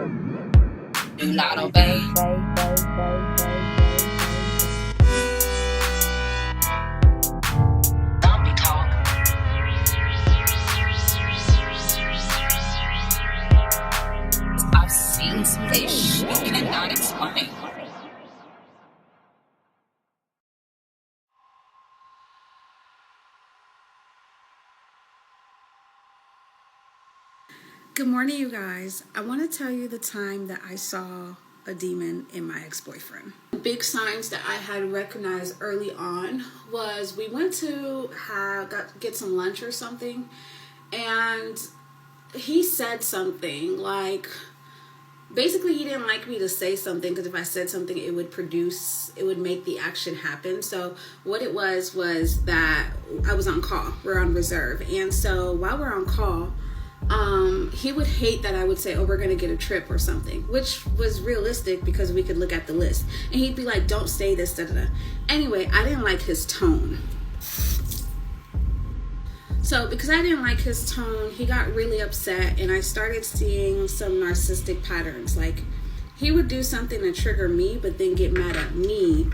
Do not obey. Zombie talk. I've seen some things you cannot explain. Good morning, you guys. I want to tell you the time that I saw a demon in my ex-boyfriend. Big signs that I had recognized early on was we went to get some lunch or something, and he said something like, basically he didn't like me to say something because if I said something it would make the action happen. So what it was that I was on call, we're on reserve, and so while we're on call, he would hate that I would say, oh, we're going to get a trip or something, which was realistic because we could look at the list. And he'd be like, don't say this, da da da. Anyway, I didn't like his tone. So because I didn't like his tone, he got really upset, and I started seeing some narcissistic patterns. Like, he would do something to trigger me, but then get mad at me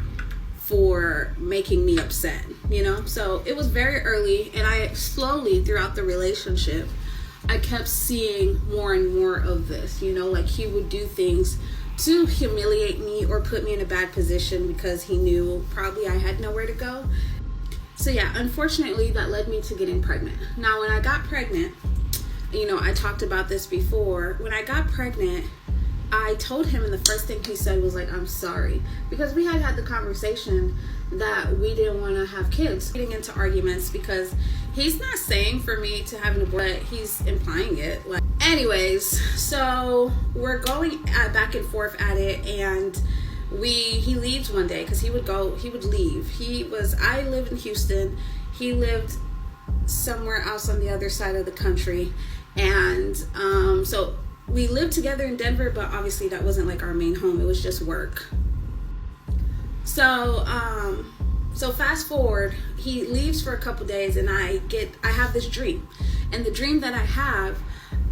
for making me upset, you know? So it was very early, and I slowly, throughout the relationship, I kept seeing more and more of this, you know, like he would do things to humiliate me or put me in a bad position because he knew probably I had nowhere to go. So yeah, unfortunately that led me to getting pregnant. Now when I got pregnant, you know, I talked about this before. When I got pregnant, I told him, and the first thing he said was like, I'm sorry, because we had the conversation that we didn't want to have kids. Getting into arguments because he's not saying for me to have an abortion, but he's implying it. Like, anyways, so we're going back and forth at it, and he leaves one day because he would leave. I lived in Houston, he lived somewhere else on the other side of the country, and so we lived together in Denver, but obviously that wasn't like our main home, it was just work. So fast forward, he leaves for a couple days, and I have this dream, and the dream that I have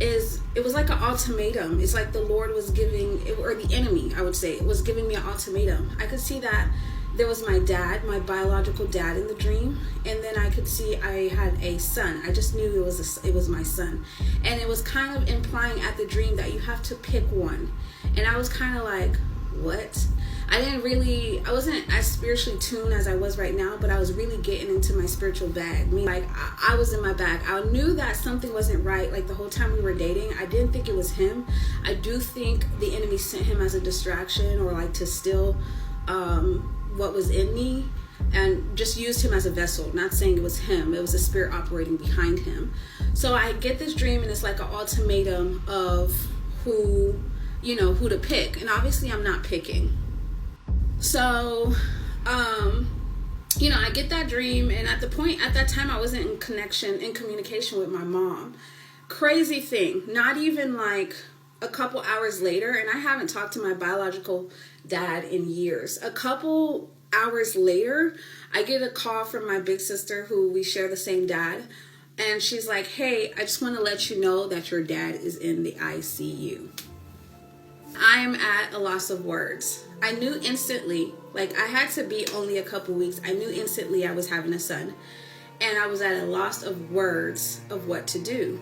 it was like an ultimatum. It's like the Lord was giving, or the enemy, I would say, was giving me an ultimatum. I could see that there was my dad, my biological dad, in the dream, and then I could see I had a son. I just knew it was my son, and it was kind of implying at the dream that you have to pick one, and I was kind of like, what? I wasn't as spiritually tuned as I was right now, but I was really getting into my spiritual bag. I was in my bag. I knew that something wasn't right. Like the whole time we were dating, I didn't think it was him. I do think the enemy sent him as a distraction, or like to steal what was in me, and just used him as a vessel. Not saying it was him, it was a spirit operating behind him. So I get this dream, and it's like an ultimatum of who to pick, and obviously I'm not picking. So I get that dream, and at that time I wasn't in communication with my mom. Crazy thing, not even like a couple hours later, and I haven't talked to my biological dad in years. A couple hours later, I get a call from my big sister, who we share the same dad, and she's like, hey, I just want to let you know that your dad is in the ICU. I am at a loss of words. I knew instantly, like I had to be only a couple weeks, I knew instantly I was having a son, and I was at a loss of words of what to do.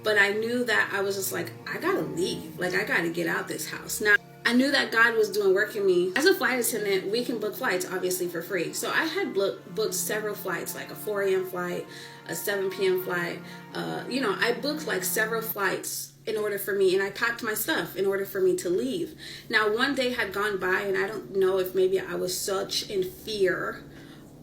But I knew that I was just like, I gotta leave, like I gotta get out this house. Now, I knew that God was doing work in me. As a flight attendant, we can book flights obviously for free. So I had booked several flights, like a 4 a.m. flight, a 7 p.m. flight. I booked like several flights in order for me, and I packed my stuff in order for me to leave. Now, one day had gone by, and I don't know if maybe I was such in fear,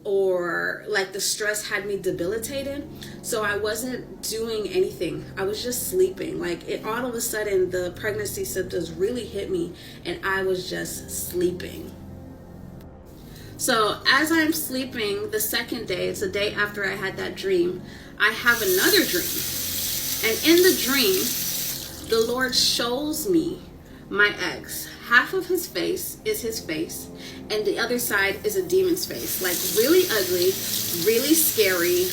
or like the stress had me debilitated, so I wasn't doing anything. I was just sleeping. Like all of a sudden the pregnancy symptoms really hit me, and I was just sleeping. So as I'm sleeping, the second day, it's a day after I had that dream, I have another dream, and in the dream the Lord shows me my ex. Half of his face is his face, and the other side is a demon's face. Like really ugly, really scary,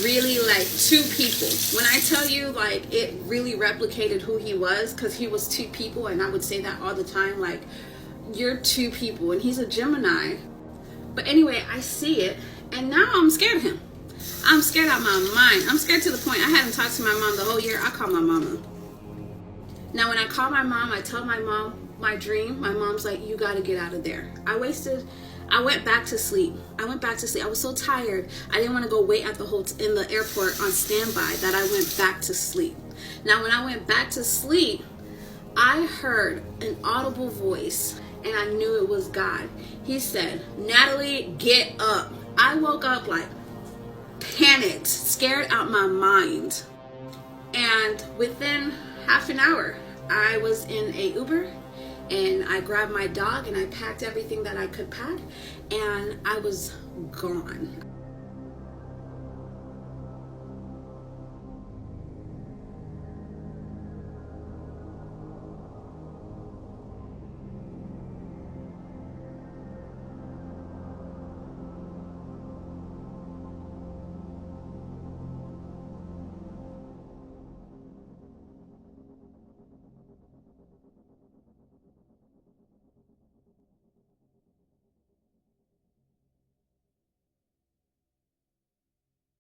really like two people. When I tell you, like, it really replicated who he was, because he was two people, and I would say that all the time, like, you're two people, and he's a Gemini. But anyway, I see it, and now I'm scared of him. I'm scared out of my mind. I'm scared to the point I hadn't talked to my mom the whole year. I called my mama. Now, when I call my mom, I tell my mom my dream. My mom's like, you got to get out of there. I went back to sleep. I was so tired. I didn't want to go wait at in the airport on standby that I went back to sleep. Now, when I went back to sleep, I heard an audible voice, and I knew it was God. He said, Natalie, get up. I woke up like panicked, scared out my mind. And within half an hour, I was in a Uber, and I grabbed my dog and I packed everything that I could pack, and I was gone.